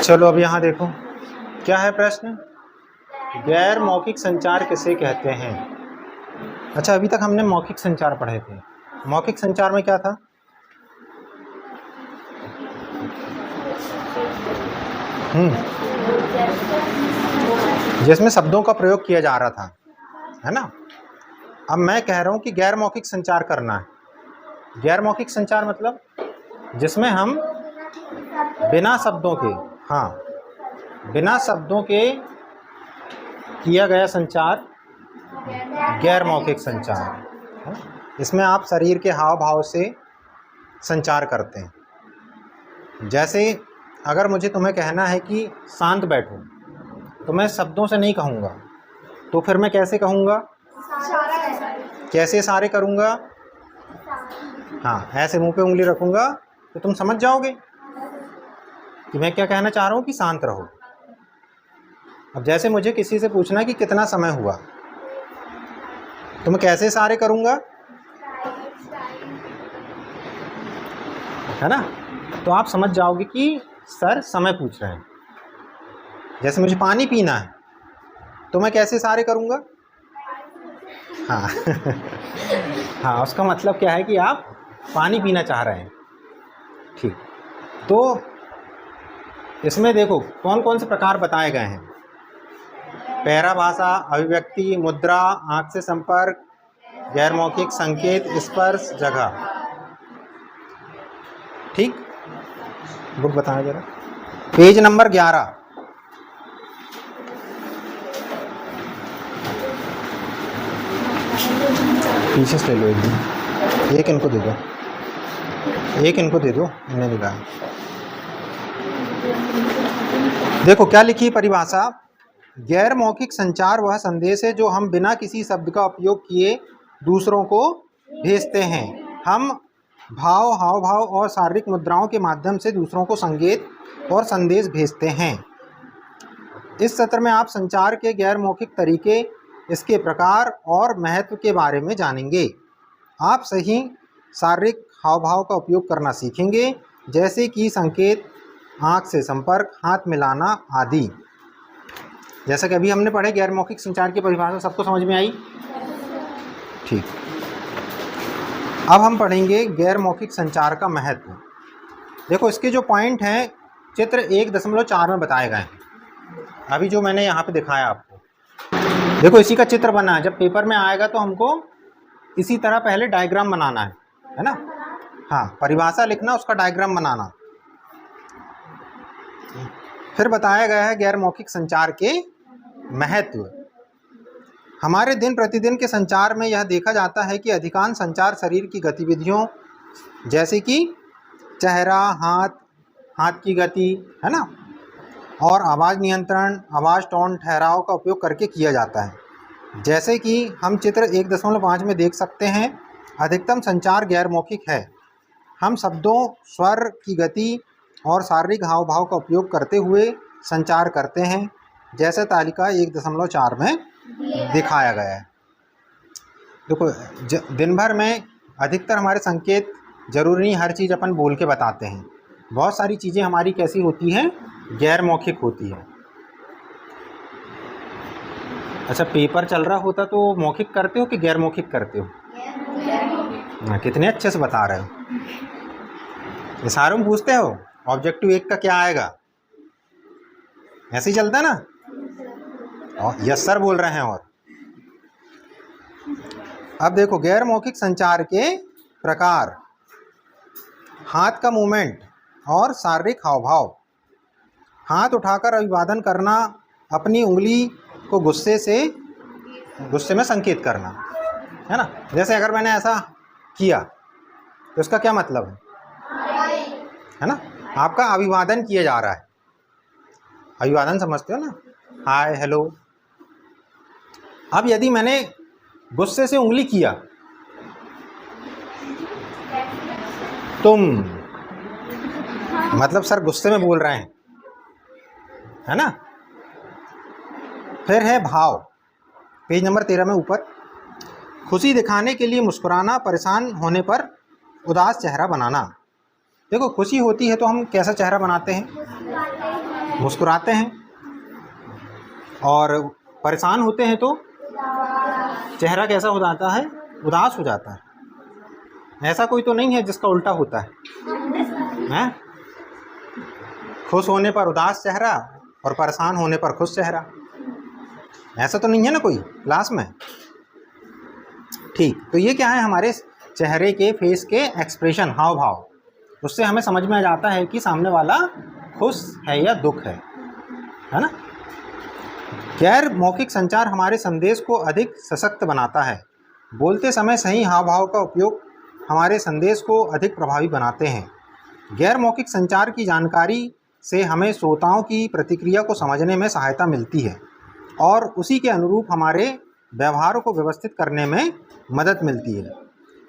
चलो अब यहाँ देखो क्या है प्रश्न। गैर मौखिक संचार किसे कहते हैं। अच्छा, अभी तक हमने मौखिक संचार पढ़े थे। मौखिक संचार में क्या था? जिसमें शब्दों का प्रयोग किया जा रहा था, है ना। अब मैं कह रहा हूँ कि गैर मौखिक संचार करना है। गैर मौखिक संचार मतलब जिसमें हम बिना शब्दों के, बिना शब्दों के किया गया संचार गैर मौखिक संचार। इसमें आप शरीर के हाव भाव से संचार करते हैं। जैसे अगर मुझे तुम्हें कहना है कि शांत बैठो, तो मैं शब्दों से नहीं कहूँगा, तो फिर मैं कैसे कहूँगा? कैसे इशारे करूँगा? ऐसे मुंह पे उंगली रखूँगा तो तुम समझ जाओगे कि मैं क्या कहना चाह रहा हूँ कि शांत रहो। अब जैसे मुझे किसी से पूछना कि कितना समय हुआ, तो मैं कैसे इशारे करूँगा, है ना। तो आप समझ जाओगे कि सर समय पूछ रहे हैं। जैसे मुझे पानी पीना है, तो मैं कैसे इशारे करूँगा? उसका मतलब क्या है कि आप पानी पीना चाह रहे हैं। ठीक, तो इसमें देखो कौन कौन से प्रकार बताए गए हैं। पैरा भाषा, अभिव्यक्ति, मुद्रा, आँख से संपर्क, गैर मौखिक, संकेत, स्पर्श, जगह। ठीक, बुक बताना जरा, पेज नंबर 11। पीछे से ले लो, एक इनको दे दो, एक इनको दे दो, इन्हें लिखा है। देखो क्या लिखी परिभाषा। गैर मौखिक संचार वह संदेश है जो हम बिना किसी शब्द का उपयोग किए दूसरों को भेजते हैं। हम भाव, हाव भाव और शारीरिक मुद्राओं के माध्यम से दूसरों को संकेत और संदेश भेजते हैं। इस सत्र में आप संचार के गैर मौखिक तरीके, इसके प्रकार और महत्व के बारे में जानेंगे। आप सही शारीरिक हाव भाव का उपयोग करना सीखेंगे, जैसे कि संकेत, आँख से संपर्क, हाथ मिलाना आदि। जैसा कि अभी हमने पढ़े गैर मौखिक संचार की परिभाषा सबको समझ में आई। ठीक, अब हम पढ़ेंगे गैर मौखिक संचार का महत्व। देखो इसके जो पॉइंट हैं चित्र 1.4 में बताए गए हैं। अभी जो मैंने यहाँ पे दिखाया आपको, देखो इसी का चित्र बना है। जब पेपर में आएगा तो हमको इसी तरह पहले डायग्राम बनाना है ना। परिभाषा लिखना, उसका डायग्राम बनाना। फिर बताया गया है गैर मौखिक संचार के महत्व। हमारे दिन प्रतिदिन के संचार में यह देखा जाता है कि अधिकांश संचार शरीर की गतिविधियों जैसे कि चेहरा, हाथ की गति, है ना, और आवाज़ नियंत्रण, आवाज़ टोन, ठहराव का उपयोग करके किया जाता है। जैसे कि हम चित्र 1.5 में देख सकते हैं, अधिकतम संचार गैर मौखिक है। हम शब्दों, स्वर की गति और शारीरिक हाव भाव का उपयोग करते हुए संचार करते हैं, जैसे तालिका 1.4 में दिखाया गया है। देखो दिन भर में अधिकतर हमारे संकेत, जरूरी नहीं हर चीज़ अपन बोल के बताते हैं। बहुत सारी चीज़ें हमारी कैसी होती हैं, गैर मौखिक होती है। अच्छा, पेपर चल रहा होता तो मौखिक करते हो कि गैर मौखिक करते हो? कितने अच्छे से बता रहे हो। इशारों में पूछते हो ऑब्जेक्टिव 1 का क्या आएगा, ऐसे ही चलता है ना। और यस सर बोल रहे हैं। और अब देखो गैर मौखिक संचार के प्रकार। हाथ का मूवमेंट और शारीरिक हाव भाव। हाथ उठाकर अभिवादन करना, अपनी उंगली को गुस्से में संकेत करना, है ना। जैसे अगर मैंने ऐसा किया तो इसका क्या मतलब है ना, आपका अभिवादन किया जा रहा है। अभिवादन समझते हो ना, हाय, हेलो। अब यदि मैंने गुस्से से उंगली किया, तुम, मतलब सर गुस्से में बोल रहे हैं, है ना। फिर है भाव, पेज नंबर 13 में ऊपर। खुशी दिखाने के लिए मुस्कुराना, परेशान होने पर उदास चेहरा बनाना। देखो खुशी होती है तो हम कैसा चेहरा बनाते हैं, मुस्कुराते हैं, और परेशान होते हैं तो चेहरा कैसा हो जाता है? उदास हो जाता है। ऐसा कोई तो नहीं है जिसका उल्टा होता है, हैं? खुश होने पर उदास चेहरा और परेशान होने पर खुश चेहरा, ऐसा तो नहीं है ना कोई क्लास में। ठीक, तो ये क्या है? हमारे चेहरे के, फेस के एक्सप्रेशन, हाव भाव, उससे हमें समझ में आ जाता है कि सामने वाला खुश है या दुख है ना। गैर मौखिक संचार हमारे संदेश को अधिक सशक्त बनाता है। बोलते समय सही हाव भाव का उपयोग हमारे संदेश को अधिक प्रभावी बनाते हैं। गैर मौखिक संचार की जानकारी से हमें श्रोताओं की प्रतिक्रिया को समझने में सहायता मिलती है और उसी के अनुरूप हमारे व्यवहारों को व्यवस्थित करने में मदद मिलती है।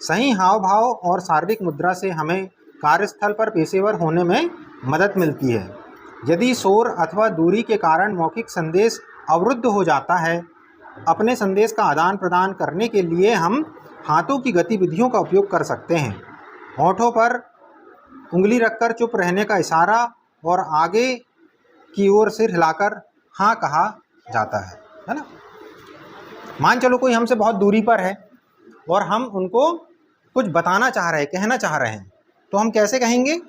सही हाव भाव और शारीरिक मुद्रा से हमें कार्यस्थल पर पेशेवर होने में मदद मिलती है। यदि शोर अथवा दूरी के कारण मौखिक संदेश अवरुद्ध हो जाता है, अपने संदेश का आदान प्रदान करने के लिए हम हाथों की गतिविधियों का उपयोग कर सकते हैं। होठों पर उंगली रखकर चुप रहने का इशारा और आगे की ओर सिर हिलाकर हाँ कहा जाता है ना। मान चलो कोई हमसे बहुत दूरी पर है और हम उनको कुछ बताना चाह रहे हैं, कहना चाह रहे हैं, तो हम कैसे कहेंगे?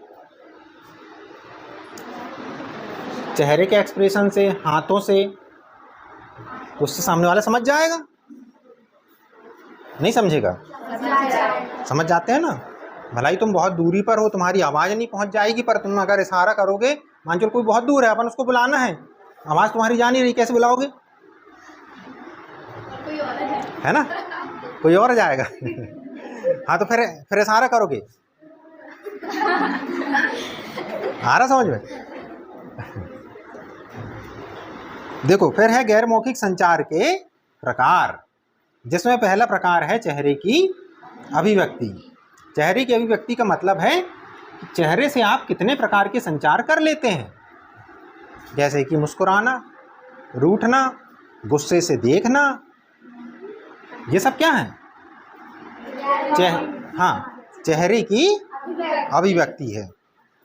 चेहरे के एक्सप्रेशन से, हाथों से, उससे सामने वाला समझ जाएगा, नहीं समझेगा? समझ जाते हैं ना। भलाई तुम बहुत दूरी पर हो, तुम्हारी आवाज़ नहीं पहुंच जाएगी, पर तुम अगर इशारा करोगे, मान चलो कोई बहुत दूर है, अपन उसको बुलाना है, आवाज़ तुम्हारी जा नहीं रही, कैसे बुलाओगे? है ना, कोई और जाएगा। हाँ, तो फिर इशारा करोगे। आ रहा समझ में? देखो, फिर है गैर मौखिक संचार के प्रकार, जिसमें पहला प्रकार है चेहरे की अभिव्यक्ति। चेहरे की अभिव्यक्ति का मतलब है कि चेहरे से आप कितने प्रकार के संचार कर लेते हैं, जैसे कि मुस्कुराना, रूठना, गुस्से से देखना, ये सब क्या है? हाँ, चेहरे की अभिव्यक्ति है।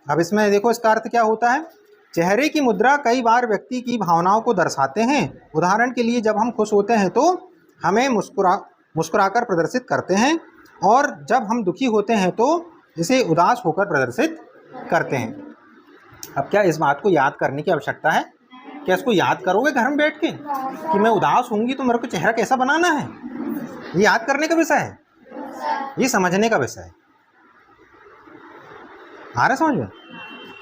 अब इसमें देखो, इसका अर्थ क्या होता है? चेहरे की मुद्रा कई बार व्यक्ति की भावनाओं को दर्शाते हैं। उदाहरण के लिए, जब हम खुश होते हैं तो हमें मुस्कुराकर प्रदर्शित करते हैं, और जब हम दुखी होते हैं तो इसे उदास होकर प्रदर्शित करते हैं। अब क्या इस बात को याद करने की आवश्यकता है? क्या इसको याद करोगे घर में बैठ के कि मैं उदास होंगी तो मेरे को चेहरा कैसा बनाना है? ये याद करने का विषय है, ये समझने का विषय है। आ रहा समझ में?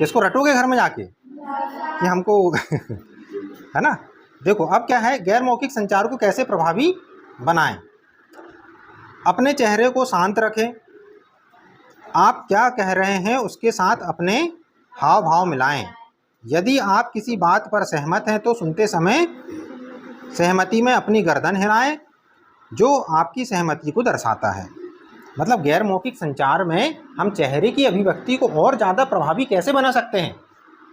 इसको रटोगे घर में जाके कि हमको है ना। देखो, अब क्या है, गैर मौखिक संचार को कैसे प्रभावी बनाएं। अपने चेहरे को शांत रखें। आप क्या कह रहे हैं उसके साथ अपने हाव भाव मिलाएं। यदि आप किसी बात पर सहमत हैं तो सुनते समय सहमति में अपनी गर्दन हिलाएं, जो आपकी सहमति को दर्शाता है। मतलब गैर मौखिक संचार में हम चेहरे की अभिव्यक्ति को और ज़्यादा प्रभावी कैसे बना सकते हैं,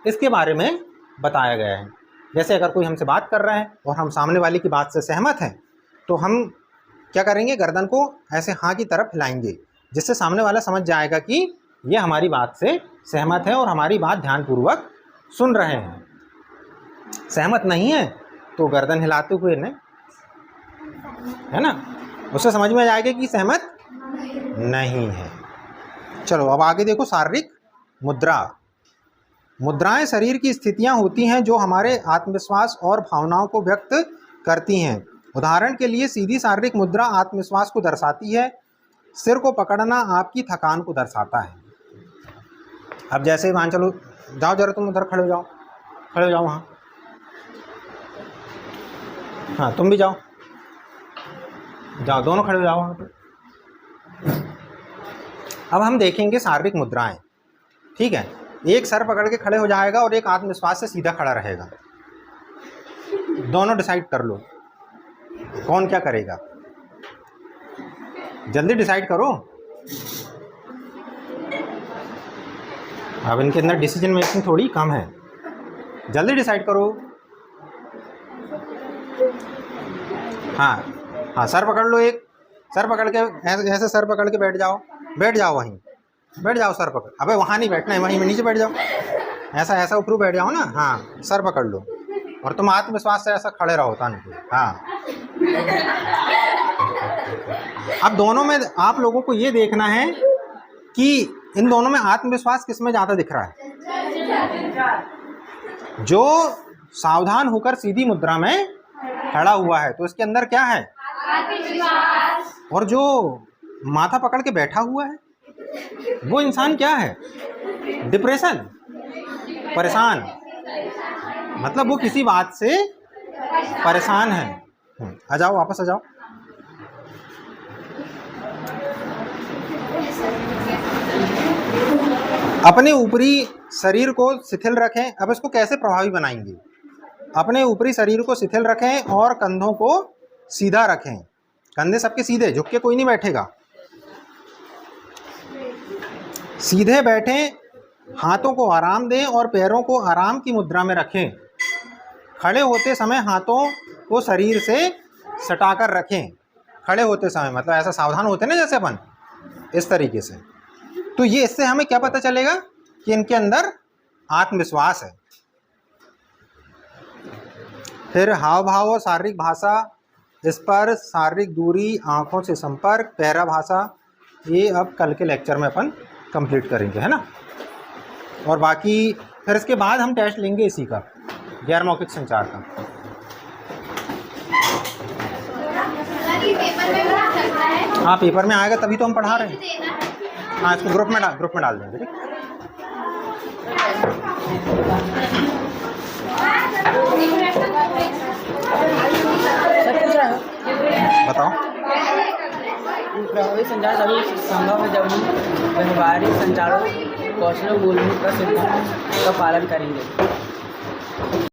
इसके बारे में बताया गया है। जैसे अगर कोई हमसे बात कर रहा है और हम सामने वाले की बात से सहमत हैं, तो हम क्या करेंगे? गर्दन को ऐसे हाँ की तरफ हिलाएंगे, जिससे सामने वाला समझ जाएगा कि ये हमारी बात से सहमत है और हमारी बात ध्यानपूर्वक सुन रहे हैं। सहमत नहीं है तो गर्दन हिलाते हुए नहीं, है ना, उससे समझ में आ जाएगा कि सहमत नहीं है। चलो अब आगे देखो, शारीरिक मुद्रा। मुद्राएं शरीर की स्थितियां होती हैं जो हमारे आत्मविश्वास और भावनाओं को व्यक्त करती हैं। उदाहरण के लिए, सीधी शारीरिक मुद्रा आत्मविश्वास को दर्शाती है। सिर को पकड़ना आपकी थकान को दर्शाता है। अब जैसे मान चलो, जाओ जरा तुम उधर खड़े हो जाओ, खड़े हो जाओ वहाँ। हाँ, तुम भी जाओ, जाओ, दोनों खड़े हो जाओ वहाँ पे। अब हम देखेंगे शारीरिक मुद्राएं, ठीक है। एक सर पकड़ के खड़े हो जाएगा और एक आत्मविश्वास से सीधा खड़ा रहेगा। दोनों डिसाइड कर लो कौन क्या करेगा, जल्दी डिसाइड करो। अब इनके अंदर डिसीजन मेकिंग थोड़ी कम है, जल्दी डिसाइड करो। हाँ हाँ, सर पकड़ लो, एक सर पकड़ के ऐसे सर पकड़ के बैठ जाओ, बैठ जाओ वहीं, बैठ जाओ सर पकड़। अबे वहाँ नहीं बैठना है, वहीं में नीचे बैठ जाओ। ऐसा ऐसा ऊपर बैठ जाओ ना, हाँ सर पकड़ लो और तुम आत्मविश्वास से ऐसा खड़े रहो तान के। हाँ, अब दोनों में आप लोगों को ये देखना है कि इन दोनों में आत्मविश्वास किस में ज़्यादा दिख रहा है। जो सावधान होकर सीधी मुद्रा में खड़ा हुआ है तो इसके अंदर क्या है, आत्मविश्वास। और जो माथा पकड़ के बैठा हुआ है वो इंसान क्या है, डिप्रेशन, परेशान, मतलब वो किसी बात से परेशान है। आ जाओ, वापस आ जाओ। अपने ऊपरी शरीर को शिथिल रखें। अब इसको कैसे प्रभावी बनाएंगे, अपने ऊपरी शरीर को शिथिल रखें और कंधों को सीधा रखें। कंधे सबके सीधे, झुक के कोई नहीं बैठेगा, सीधे बैठें। हाथों को आराम दें और पैरों को आराम की मुद्रा में रखें। खड़े होते समय हाथों को शरीर से सटाकर रखें। खड़े होते समय मतलब ऐसा सावधान होते हैं ना जैसे अपन, इस तरीके से। तो ये इससे हमें क्या पता चलेगा कि इनके अंदर आत्मविश्वास है। फिर हाव भाव और शारीरिक भाषा, स्पर्श, शारीरिक दूरी, आंखों से संपर्क, पैरा भाषा, ये अब कल के लेक्चर में अपन कंप्लीट करेंगे, है ना। और बाकी फिर इसके बाद हम टेस्ट लेंगे इसी का, गैर मौखिक संचार का। हाँ, पेपर में आएगा तभी तो हम पढ़ा रहे हैं। हाँ, इसको ग्रुप में डाल देंगे, ठीक। बताओ। प्रभावी संचार तभी संभव है जब हम व्यवहारिक संचारों कौशलों मूलभूत का सिद्धांत का पालन करेंगे।